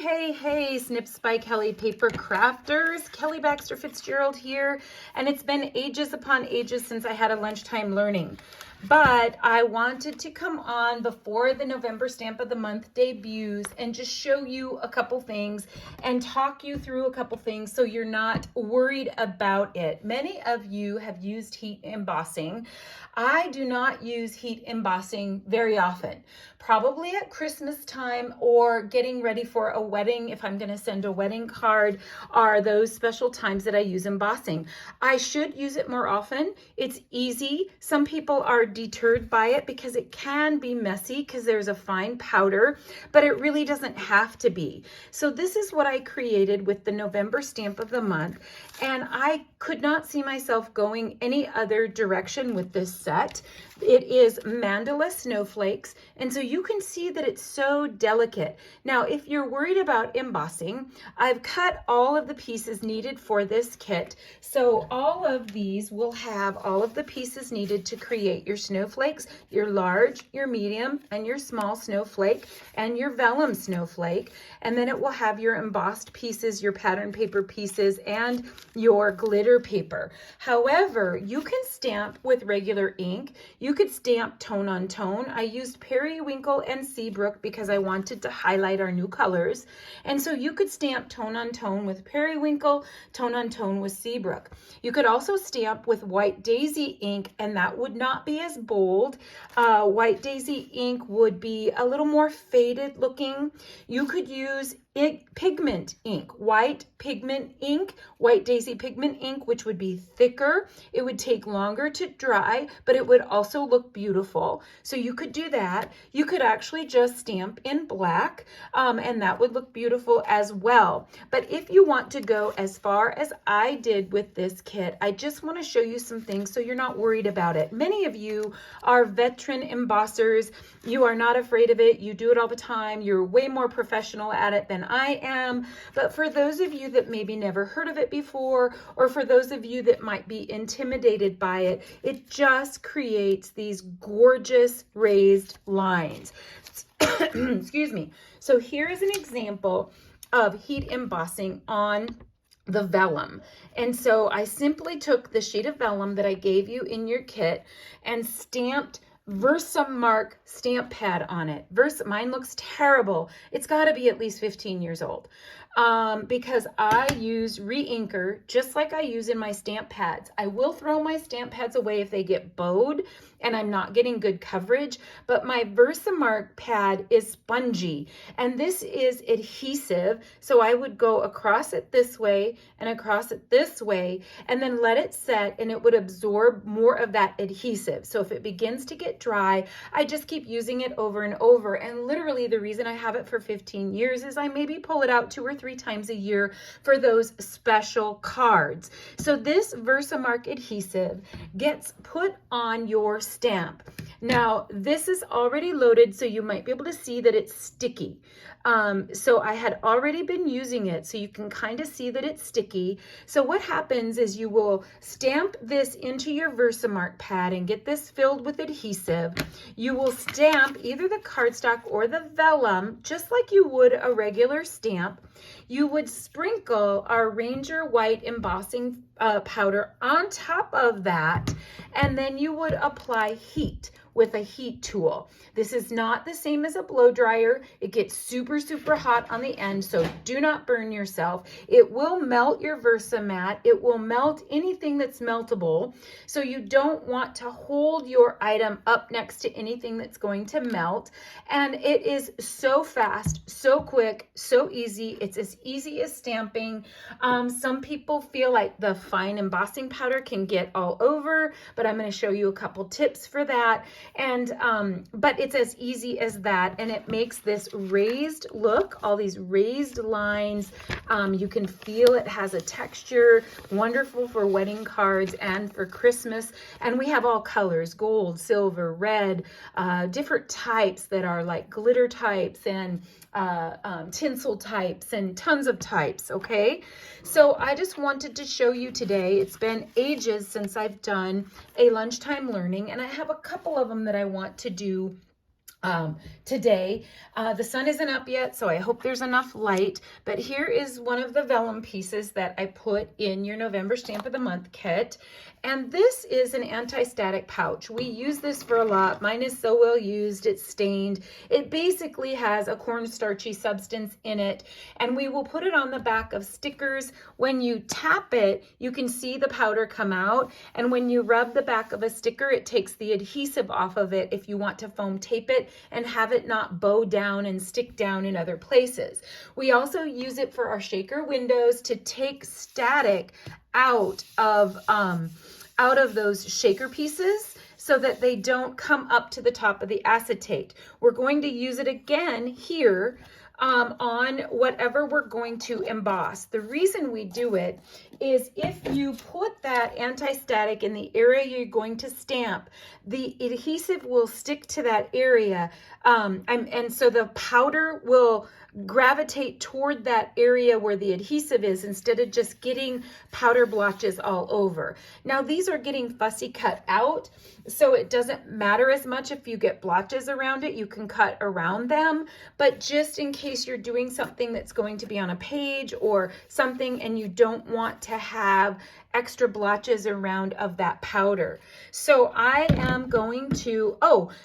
Hey, Snips by Kelly paper crafters. Kelly Baxter-Fitzgerald here, and it's been ages upon ages since I had a lunchtime learning. But I wanted to come on before the November Stamp of the Month debuts and just show you a couple things and talk you through a couple things so you're not worried about it. Many of you have used heat embossing. I do not use heat embossing very often. Probably at Christmas time or getting ready for a wedding. If I'm going to send a wedding card, are those special times that I use embossing. I should use it more often. It's easy. Some people are deterred by it because it can be messy because there's a fine powder, but it really doesn't have to be. So this is what I created with the November Stamp of the Month, and I could not see myself going any other direction with this set. It is mandala snowflakes, and so you can see that it's so delicate. Now, if you're worried about embossing, I've cut all of the pieces needed for this kit. So all of these will have all of the pieces needed to create your snowflakes, your large, your medium, and your small snowflake, and your vellum snowflake. And then it will have your embossed pieces, your pattern paper pieces, and your glitter paper. However, you can stamp with regular ink. You could stamp tone on tone. I used Periwinkle and Seabrook because I wanted to highlight our new colors. And so you could stamp tone on tone with Periwinkle, tone on tone with Seabrook. You could also stamp with White Daisy ink, and that would not be as bold. White Daisy ink would be a little more faded looking. You could use pigment ink, white pigment ink, White Daisy pigment ink, which would be thicker. It would take longer to dry, but it would also look beautiful. So you could do that. You could actually just stamp in black, and that would look beautiful as well. But if you want to go as far as I did with this kit, I just want to show you some things so you're not worried about it. Many of you are veteran embossers. You are not afraid of it. You do it all the time. You're way more professional at it than I am. But for those of you that maybe never heard of it before, or for those of you that might be intimidated by it, it just creates these gorgeous raised lines. Excuse me. So here is an example of heat embossing on the vellum. And so I simply took the sheet of vellum that I gave you in your kit and stamped Versamark stamp pad on it. Mine looks terrible. It's got to be at least 15 years old because I use re-inker just like I use in my stamp pads. I will throw my stamp pads away if they get bowed and I'm not getting good coverage, but my Versamark pad is spongy and this is adhesive. So I would go across it this way and across it this way and then let it set, and it would absorb more of that adhesive. So if it begins to get dry, I just keep using it over and over. And literally the reason I have it for 15 years is I maybe pull it out 2 or 3 times a year for those special cards. So this Versamark adhesive gets put on your stamp. Now this is already loaded, so you might be able to see that it's sticky. So I had already been using it, so you can kind of see that it's sticky. So what happens is you will stamp this into your Versamark pad and get this filled with adhesive. You will stamp either the cardstock or the vellum just like you would a regular stamp. You would sprinkle our Ranger White embossing powder on top of that, and then you would apply heat with a heat tool. This is not the same as a blow dryer. It gets super hot on the end, so do not burn yourself. It will melt your Versamat. It will melt anything that's meltable. So you don't want to hold your item up next to anything that's going to melt. And it is so fast, so quick, so easy. It's as easy as stamping. Some people feel like the fine embossing powder can get all over, but I'm going to show you a couple tips for that. And but it's as easy as that, and it makes this raised look, all these raised lines. You can feel it has a texture, wonderful for wedding cards and for Christmas. And we have all colors, gold, silver, red, different types that are like glitter types and tinsel types and tons of types. Okay, so I just wanted to show you today. It's been ages since I've done a lunchtime learning, and I have a couple of them that I want to do today. The sun isn't up yet, so I hope there's enough light, but here is one of the vellum pieces that I put in your November Stamp of the Month kit. And this is an anti-static pouch. We use this for a lot. Mine is so well used, it's stained. It basically has a cornstarchy substance in it, and we will put it on the back of stickers. When you tap it, you can see the powder come out, and when you rub the back of a sticker, it takes the adhesive off of it if you want to foam tape it and have it not bow down and stick down in other places. We also use it for our shaker windows to take static out of those shaker pieces so that they don't come up to the top of the acetate. We're going to use it again here on whatever we're going to emboss. The reason we do it is if you put that anti-static in the area you're going to stamp, the adhesive will stick to that area, and so the powder will gravitate toward that area where the adhesive is instead of just getting powder blotches all over. Now these are getting fussy cut out, so it doesn't matter as much if you get blotches around it. You can cut around them, but just in case you're doing something that's going to be on a page or something and you don't want to have extra blotches around of that powder. So I am going to,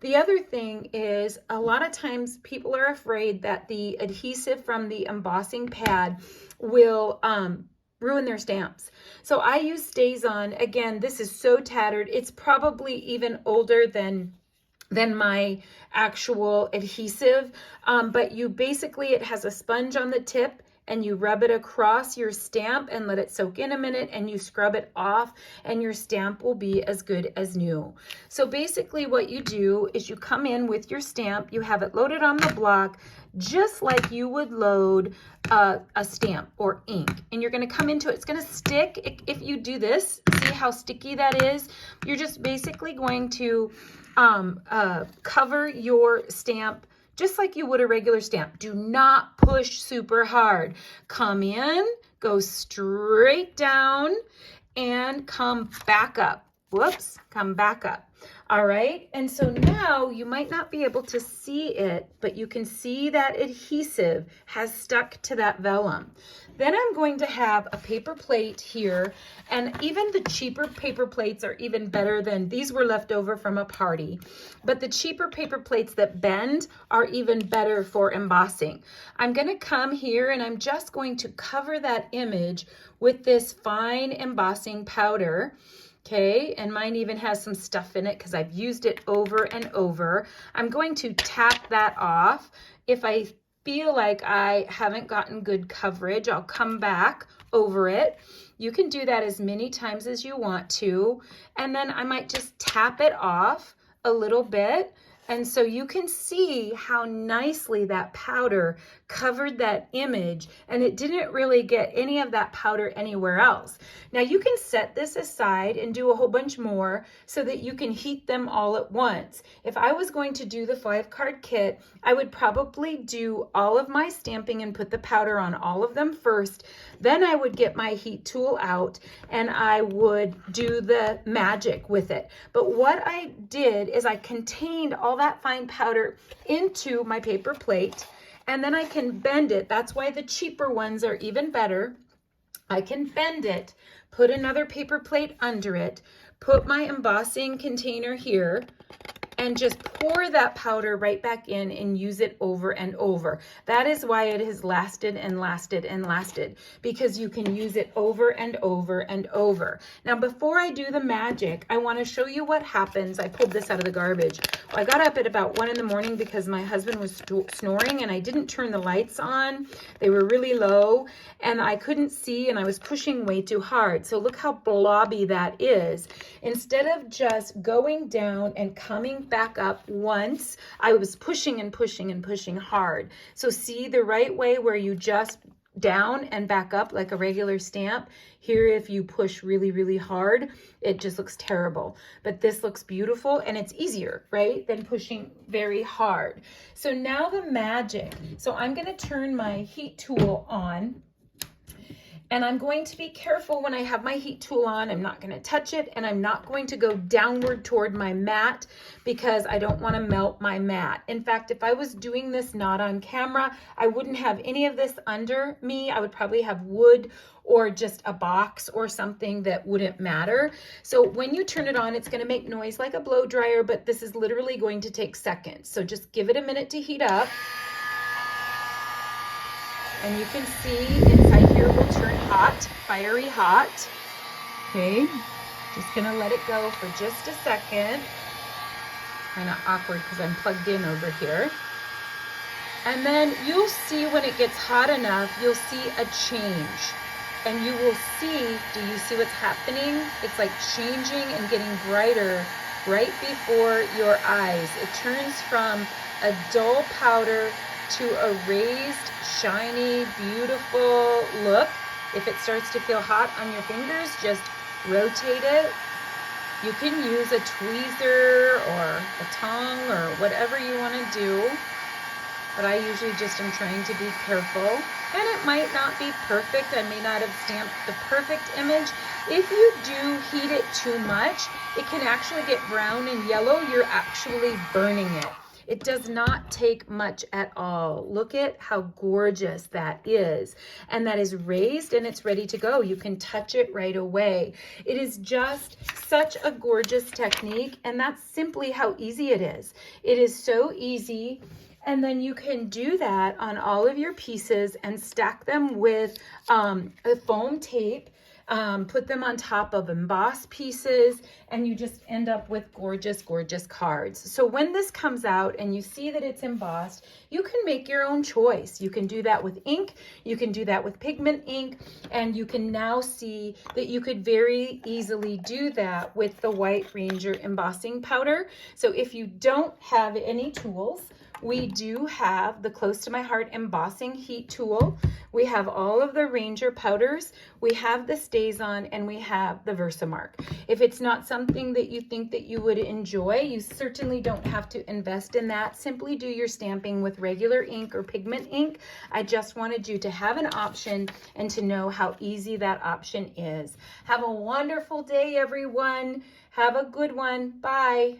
the other thing is a lot of times people are afraid that the adhesive from the embossing pad will ruin their stamps. So I use StazOn. Again, this is so tattered. It's probably even older than my actual adhesive, but you basically, it has a sponge on the tip and you rub it across your stamp and let it soak in a minute and you scrub it off and your stamp will be as good as new. So basically what you do is you come in with your stamp, you have it loaded on the block just like you would load a stamp or ink, and you're going to come into it. It's going to stick. If you do this, see how sticky that is? You're just basically going to cover your stamp just like you would a regular stamp. Do not push super hard. Come in, go straight down, and come back up. Whoops, come back up. All right, and so now you might not be able to see it, but you can see that adhesive has stuck to that vellum. Then I'm going to have a paper plate here, and even the cheaper paper plates are even better than, these were left over from a party, but the cheaper paper plates that bend are even better for embossing. I'm going to come here and I'm just going to cover that image with this fine embossing powder. Okay, and mine even has some stuff in it because I've used it over and over. I'm going to tap that off. If I feel like I haven't gotten good coverage, I'll come back over it. You can do that as many times as you want to. And then I might just tap it off a little bit. And so you can see how nicely that powder covered that image, and it didn't really get any of that powder anywhere else. Now you can set this aside and do a whole bunch more so that you can heat them all at once. If I was going to do the 5-card kit, I would probably do all of my stamping and put the powder on all of them first. Then I would get my heat tool out and I would do the magic with it. But what I did is I contained all that fine powder into my paper plate, and then I can bend it. That's why the cheaper ones are even better. I can bend it, put another paper plate under it, put my embossing container here, and just pour that powder right back in and use it over and over. That is why it has lasted and lasted and lasted, because you can use it over and over and over. Now, before I do the magic, I want to show you what happens. I pulled this out of the garbage. I got up at about 1 in the morning because my husband was snoring and I didn't turn the lights on. They were really low and I couldn't see and I was pushing way too hard. So look how blobby that is. Instead of just going down and coming back up once, I was pushing and pushing and pushing hard. So see the right way where you just down and back up like a regular stamp. Here, if you push really, really hard, it just looks terrible. But this looks beautiful and it's easier, right, than pushing very hard. So now the magic. So I'm going to turn my heat tool on. And I'm going to be careful when I have my heat tool on. I'm not going to touch it, and I'm not going to go downward toward my mat because I don't want to melt my mat. In fact, if I was doing this not on camera, I wouldn't have any of this under me. I would probably have wood or just a box or something that wouldn't matter. So when you turn it on, it's going to make noise like a blow dryer, but this is literally going to take seconds. So just give it a minute to heat up. And you can see inside here will turn hot, fiery hot. Okay, just gonna let it go for just a second. Kind of awkward because I'm plugged in over here. And then you'll see when it gets hot enough, you'll see a change. And you will see, do you see what's happening? It's like changing and getting brighter right before your eyes. It turns from a dull powder to a raised, shiny, beautiful look. If it starts to feel hot on your fingers, just rotate it. You can use a tweezer or a tongue or whatever you want to do, but I usually just am trying to be careful. And it might not be perfect. I may not have stamped the perfect image. If you do heat it too much, it can actually get brown and yellow. You're actually burning it. It does not take much at all. Look at how gorgeous that is. And that is raised and it's ready to go. You can touch it right away. It is just such a gorgeous technique, and that's simply how easy it is. It is so easy. And then you can do that on all of your pieces and stack them with a foam tape. Put them on top of embossed pieces, and you just end up with gorgeous, gorgeous cards. So when this comes out and you see that it's embossed, you can make your own choice. You can do that with ink, you can do that with pigment ink, and you can now see that you could very easily do that with the White Ranger embossing powder. So if you don't have any tools, we do have the Close to My Heart embossing heat tool. We have all of the Ranger powders. We have the StazOn, and we have the Versamark. If it's not something that you think that you would enjoy, you certainly don't have to invest in that. Simply do your stamping with regular ink or pigment ink. I just wanted you to have an option and to know how easy that option is. Have a wonderful day, everyone. Have a good one. Bye.